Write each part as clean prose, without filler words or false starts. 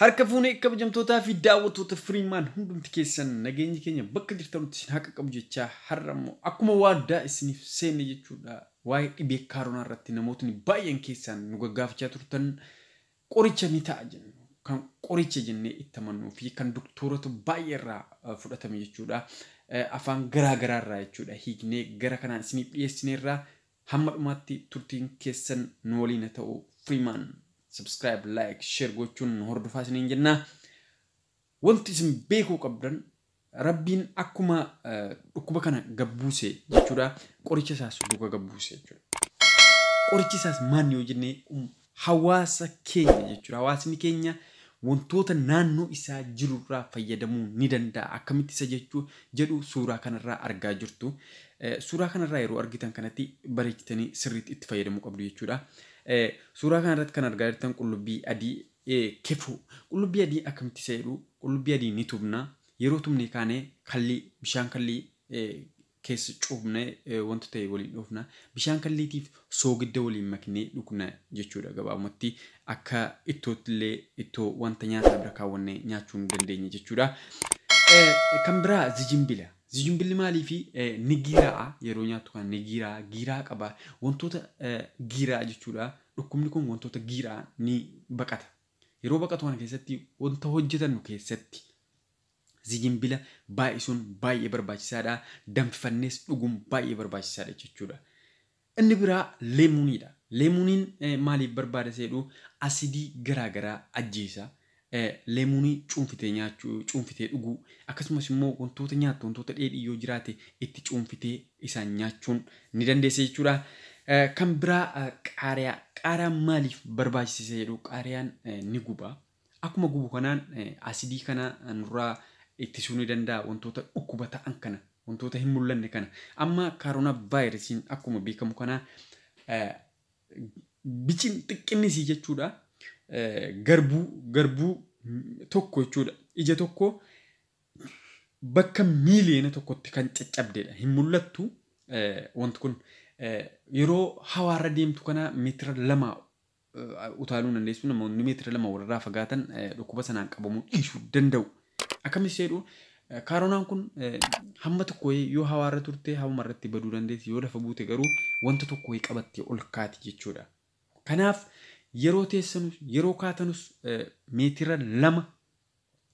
Harka fuunee kabajamtootaa fi daawwattoota Freeman hundumti keessan nageenyi keenya bakka jirtanutti isin haqa qabu jechaa har'a immoo akkuma waaddaa isiniif seenne jechuudha. Waa'ee dhibee kaaronaa irratti namootni baay'een keessan nu gaggaafachaa turtan qoricha ni ta'a jennu. Kan qoricha jennee itti amannuu fi kan doktorota baay'ee irraa fudhatame jechuudha. Afaan garaa garaa irraa jechuudha. Hiiknee gara kanaan isiniif dhiyeessineerraa hamma dhumaatti turtiin keessan nu waliin ta'u Freeman. Subscribe, like, share gochuun hordofaa isiniin jenna. Wanti isin beekuu qabdan Rabbiin akkuma dhukkuba kana gabbuuse jechuudha. Qoricha isaas duuka gabbuuse jechuudha. Qorichi isaas maal yoo jennee hawaasa keenya jechuudha. Hawaasni keenya wantoota naannoo isaa jirurraa fayyadamuu ni danda'a. Akkamitti isa jedhu suuraa kanarraa argaa jirtu. Suuraa kanarraa yeroo argitan kanatti bareechitanii sirriitti itti fayyadamuu qabdu jechuudha. Suuraa kanarratti kan argaa jirtan qullubbii adii kefu. Qullubbii adii akkamitti isa jedhu qullubbii adii ni tubna. Yeroo tumne kaanee kallii bishaan kallii keessa cuufnee wanta ta'e waliin dhufna. Bishaan kalliitiif soogidda waliin maknee dhugna jechuudha. Gabaabumatti akka ittootillee ittoo wanta nyaata bira kaawwannee nyaachuu ni dandeenya jechuudha. Kan biraa zijimbila. Zijimbilli maalii fi ni giiraa yeroo nyaatu kan ni giiraa qaba. Wantoota giiraa jechuudha. Dhukkubni kun wantoota giiraa ni baqata. Yeroo baqatu kana keessatti wanta hojjetannu keessatti zijimbila baay'isuun baay'ee barbaachisaadha. Danfifannees dhuguun baay'ee barbaachisaadha jechuudha. Inni biraa leemuuniidha. Leemuuniin maaliif barbaada jedhu asidii garaa garaa ajjeesa. Leemuunii cuunfitee nyaachuu, cuunfitee dhuguu, akkasumas immoo wantoota nyaattu wantoota dheedhii yoo jiraate itti cuunfitee isaan nyaachuun ni dandeessa jechuudha. Kan biraa qaariyaa. Qaariyaan maaliif barbaachisa jedhu qaariyaan ni guba. Akkuma gubu kanaan asidii kana nurraa ittisuu ni danda'a wantoota dhukkuba ta'an kana, wantoota hin mul'anne kana. Amma kaaronaa vaayirasiin akkuma beekamu kana bicin xiqqinnisii jechuudha. Garbuu tokko jechuudha. Ija tokko bakka miiliyoona tokkotti kan caccabdeedha. Hin mul'attu wanti kun yeroo hawaarra deemtu kana meetira 2 utaaluu dandeessu. Namoonni meetira 2 walirraa fagaatan dhukkuba sanaan qabamuu dhiisuu danda'u. Akkamis jedhu kaaronaan kun hamma tokko yoo hawaarra turte hamma irratti baduu dandeessi. Yoo lafa buute garuu wanta tokko qabattee ol kaati jechuudha. Kanaaf yeroo teessanus yeroo kaatanus meetira 2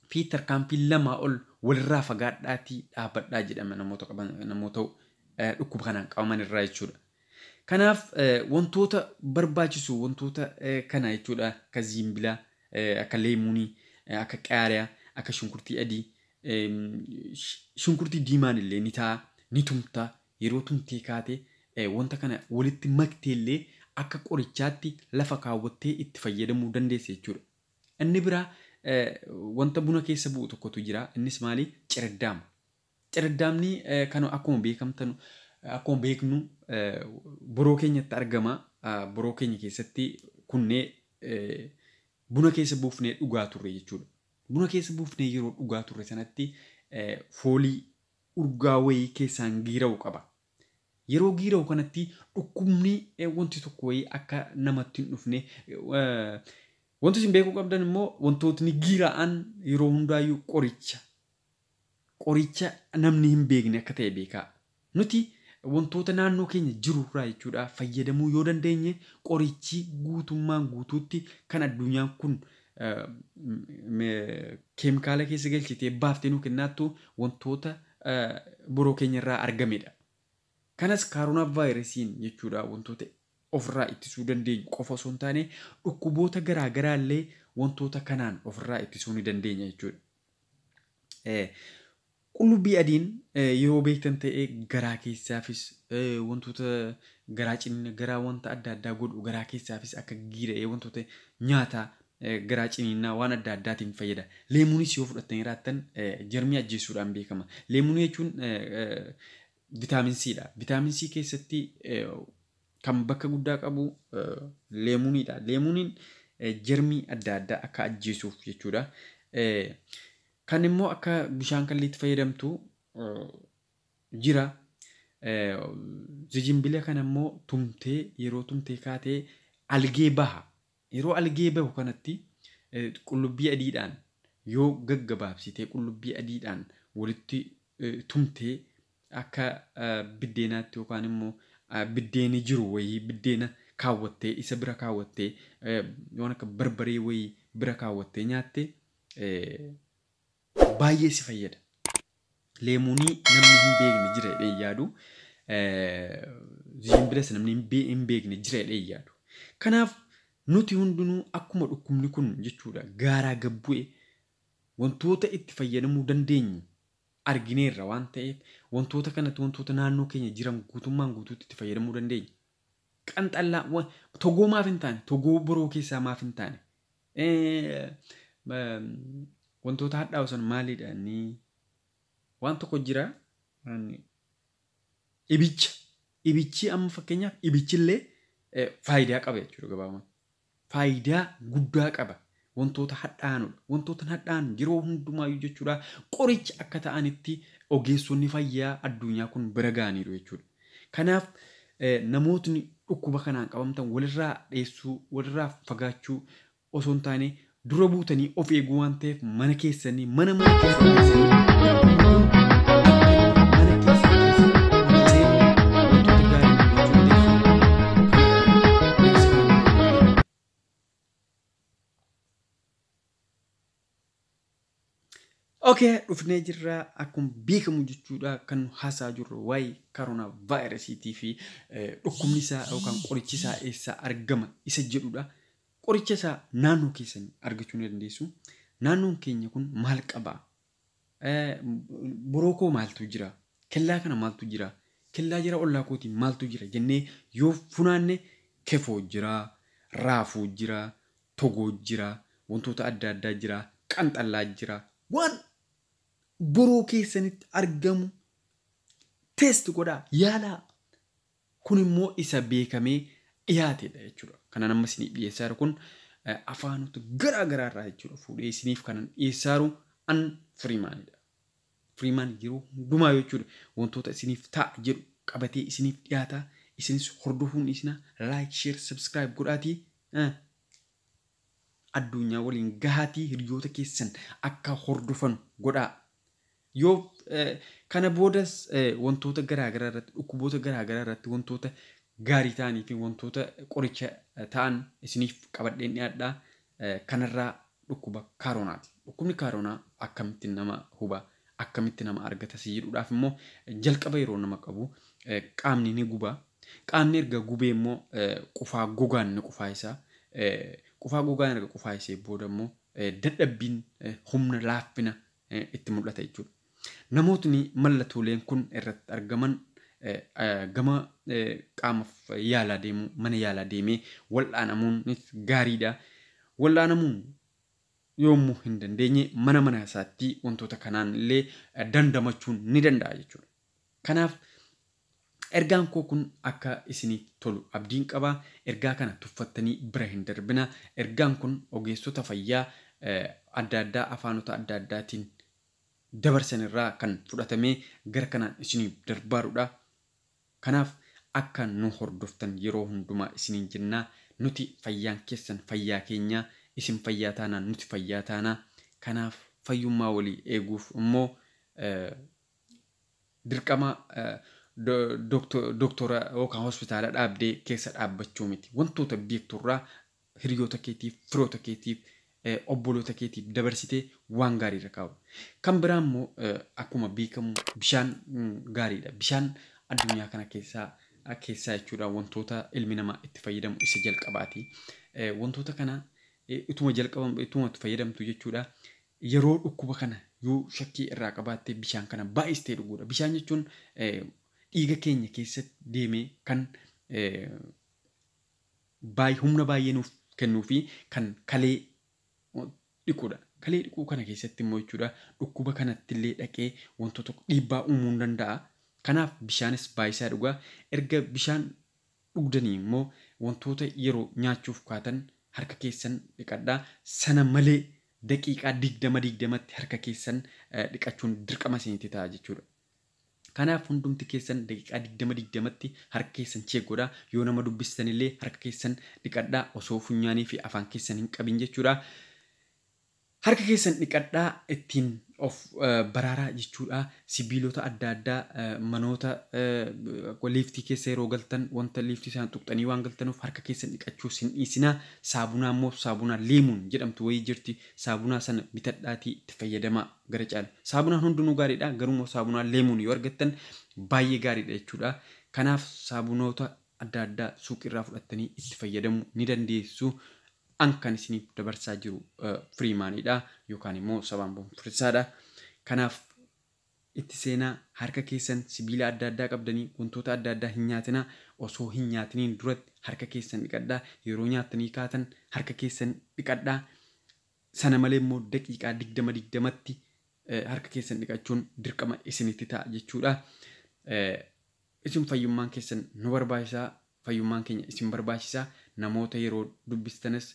fi tarkaanfii 2 ol walirraa fagaadhaatii dhaabbadhaa jedhama namoota dhukkuba kanaan qabaman irraa jechuudha. Kanaaf wantoota barbaachisu wantoota kana jechuudha. Akka ziimbilaa, akka leemuunii, akka qaariyaa, akka shunkurtii adii, shunkurtii diimaan illee ni ta'a, ni tumta. Yeroo tumtee kaate wanta kana walitti maktee illee akka qorichaatti lafa kaawwattee itti fayyadamuu dandeessa jechuudha. Inni biraa wanta buna keessa bu'u tokkotu jira. Innis maali? Ciraddaama. Ciraddaamni kan akkuma beeknu boroo keenyatti argama. Boroo keenya keessatti kunnee buna keessa buufnee dhugaa turre jechuudha. Buna keessa buufnee yeroo dhugaa turre sanatti foolii urgaa wayii keessaan giira'u qaba. Yeroo giira'u kanatti dhukkubni wanti tokko wayii akka namatti hin dhufne wanti isin beekuu qabdan immoo wantootni giira'an yeroo hundaayyuu qoricha namni hin beekne akka ta'e beekaa. Nuti wantoota naannoo keenya jirurraa jechuudha fayyadamuu yoo dandeenye qorichi guutummaan guutuutti kan addunyaan kun keemikaala keessa galchitee baaftee nu kennaattu wantoota boroo keenyarraa argamedha. Kanas kaaronaa vaayirasiin jechuudha wantoota ofirraa ittisuu dandeenyu qofa osoo hin taane dhukkuboota garaa garaa illee wantoota kanaan ofirraa ittisuu ni dandeenya jechuudha. Qullubbii adiin yeroo beektan ta'e garaa keessaafis wantoota garaa ciniina garaa wanta adda addaa godhu garaa keessaafis akka giira'ee wantoota nyaataa garaa ciniinaa waan adda addaatiin fayyada. Leemuunis yoo fudhattanii raattan jarmii ajjeesuudhaan beekama. Leemuunii jechuun Vitaamin C'dha. Vitaamin C keessatti kan bakka guddaa qabu leemuuniidha. Leemuuniin jarmii adda addaa akka ajjeesuuf jechuudha. Kan immoo akka bishaan kalliitti fayyadamtu jira. Zijimbila kan immoo tumtee yeroo tumtee kaatee algee baha. Yeroo algee bahu kanatti qullubbii adiidhaan yoo gaggabaabsitee qullubbii adiidhaan walitti tumtee akka biddeenaatti yookaan immoo biddeeni jiru wayii biddeena kaawwattee isa bira kaawwattee waan akka barbaree wayii bira kaawwattee nyaatte baay'ee si fayyada. Leemuunii namni hin beekne jira jedhee yaadu. Zimbiras namni hin beekne jira jedhee yaadu. Kanaaf nuti hundinuu akkuma dhukkubni kun jechuudha gaaraa gabbu'e wantoota itti fayyadamuu dandeenyu argineerra waan ta'eef wantoota kanatti wantoota naannoo keenya jiran guutummaan guutuutti itti fayyadamuu dandeenya. Qanxallaa togoo maaf hin taane togoo biroo keessaa maaf hin taane wantoota hadhaa'u san maalidha ni waan tokko jira ibichi amma fakkeenyaaf ibichillee faayidaa qaba jechuudha gabaabumatti. Faayidaa guddaa qaba. Wantoota hadhaanudha. Wantoota hadhaan yeroo hundumaayyuu jechuudha qoricha akka ta'anitti ogeessonni fayyaa addunyaa kun bira ga'aniiru jechuudha. Kanaaf namootni dhukkuba kanaan qabamtan walirraa dheessuu walirraa fagaachuu osoo hin taane dura buutanii of eeguu waan ta'eef mana keessanii mana keessanii Okay, dhufnee jirra akkuma beekamu jechuudha kan haasaa jirru waa'ee corona virusii fi dhukkubni isaa yookaan qorichi isaa eessa argama isa jedhudha. Qoricha isaa naannoo keessan argachuu ni dandeessu. Naannoon keenya kun maal qaba? Borookoo maaltu jira? Kellaa kana maaltu jira? Kellaa jira ollaa kootii maaltu jira? Jennee yoo funaanne kefoo jira, raafuu jira, togoo jira, wantoota adda addaa jira, qanxallaa jira. Waan boroo keessanitti argamu test godhaa yaalaa. Kun immoo isa beekamee dhiyaatedha jechuudha. Kana nama isinii dhiyeessaa jiru kun afaanota garaa garaarraa jechuudha. Fuudhee isiniif kanan dhiyeessaa jiru an Firiimaanidha. Firiimaan yeroo hundumaa jechuudha wantoota isiniif ta'a jedhu qabatee isiniif dhiyaataa. Isinis hordofuun isina like, share, subscribe godhaatii. Addunyaa waliin gahaatii hiriyoota keessan akka hordofan godhaa. Yoo kana boodas wantoota garaa garaa irratti dhukkuboota garaa garaa irratti wantoota gaarii ta'anii fi wantoota qoricha ta'an isiniif qabadheen dhiyaadhaa. Kanarraa dhukkuba kaaronaati. Dhukkubni kaaronaa akkamitti nama huba akkamitti nama argata si jedhuudhaaf immoo jalqaba yeroo nama qabu qaamni ni guba. Qaamni erga gubee immoo qufaa gogaan ni qufaa isaa. Qufaa gogaan erga qufaa isee booda immoo dadhabbiin humna laaffina itti mul'ata jechuudha. Namootni mallattooleen kun irratti argaman gama qaama yaalaa deemuu mana yaalaa deemee wal'aanamuun gaariidha. Wal'aanamuun yoommoo hin dandeenye mana isaatti wantoota kanaan illee dandamachuun ni danda'a jechuudha. Kanaaf ergaan koo kun akka isiniif tolu abdiin qaba. Ergaa kana tuffattanii bira hin darbina. Ergaan kun ogeessota fayyaa adda addaa afaanota adda addaatiin dabarsan irraa kan fudhatamee gara kanaan isiniif darbaarudha. Kanaaf akka nu hordoftan yeroo hundumaa isiniin jennaa. Nuti fayyaan keessan fayyaa keenya isin fayyaa taanaan nuti fayyaa taanaa. Kanaaf fayyummaa walii eeguuf immoo dirqama doktora yookaan hospitaala dhaabdee keessa dhaabbachuu miti. Wantoota beekturraa hiriyoota keetiif, firoota keetiif, obboloota keetiif dabarsitee waan gaarii irra kaa'u. Kan biraa immoo akkuma beekamu bishaan gaariidha. Bishaan addunyaa kana keessaa jechuudha wantoota ilmi namaa itti fayyadamu isa jalqabaati. Wantoota kana ituma jalqabamu ituma itti fayyadamtu jechuudha. Yeroo dhukkuba kana yoo shakkii irraa qabaatte bishaan kana baay'istee dhuguudha. Bishaan jechuun dhiiga keenya keessatti deemee kan humna baay'ee nuuf kennuu fi kan kalee dhiquudha. Kalee dhiquu kana keessatti immoo jechuudha dhukkuba kanatti illee dhaqee wantoota dhiibbaa uumuu ni danda'a. Kanaaf bishaanis baay'isaa dhugaa. Erga bishaan dhugdanii immoo wantoota yeroo nyaachuuf kaatan harka keessan dhiqadhaa. Sana malee daqiiqaa 20-20tti harka keessan dhiqachuun dirqama isinitti ta'a jechuudha. Kanaaf hundumti keessan daqiiqaa 20-20tti harka keessan cheegodhaa. Yoo nama dubbistan illee harka keessan dhiqadhaa osoo funyaanii fi afaan keessan hin qabin jechuudha. harka keessan dhiqadhaa ittiin of baraaraa jechuudha. Sibiilota adda addaa manoota liiftii keessa yeroo galtan wanta liiftii isaan tuqxanii waan galtanuuf harka keessan dhiqachuu sin dhiisinaa. Saabunaa immoo saabunaa leemuun jedhamtu wayii jirti. Saabunaa sana bitadhaatii itti fayyadamaa gara caala. Saabunaan hundinuu gaariidha, garuu saabunaa leemuun yoo argattan baay'ee gaariidha jechuudha. Kanaaf saabunoota adda addaa suuqirraa fudhattanii itti fayyadamuu ni dandeessu. Ankan isiniif dabarsaa jiru firiimaanidha yookaan immoo sabaan boonfurisaadha. Kanaaf itti seenaa harka keessan sibiila adda addaa qabdanii wantoota adda addaa hin nyaatinaa. Osoo hin nyaatiniin duratti harka keessan dhiqadhaa. Yeroo nyaatanii kaatan harka keessan dhiqadhaa. Sana malee immoo daqiiqaa 20-20tti harka keessan dhiqachuun dirqama isinitti ta'a jechuudha. Isin fayyummaan keessan nu barbaachisaa, fayyummaan keenya isin barbaachisaa. Namoota yeroo dubbistanis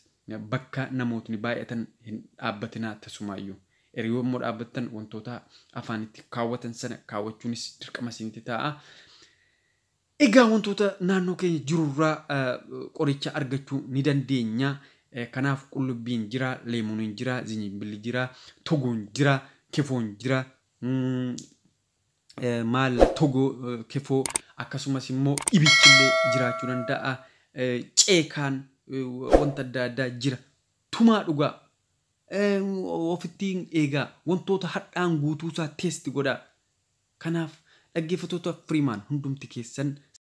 bakka namootni baay'atan hin dhaabbatinaa tasumaayyuu. Yeroo immoo dhaabbattan wantoota afaanitti kaawwatan sana kaawwachuunis dirqama isinitti ta'a. Egaa wantoota naannoo keenya jirurraa qoricha argachuu ni dandeenya. Kanaaf qullubbiin jira, leemuuniin jira, zinjibbilli jira, togoon jira, kefoon jira. Maal togoo kefoo akkasumas immoo ibichillee jiraachuu danda'a. Ceekaan wanta adda addaa jira. Tumaa dhugaa ofittiin eegaa wantoota hadhaan guutuusaa teesti godhaa. Kanaaf dhaggeeffattoota firiimaan hundumti keessan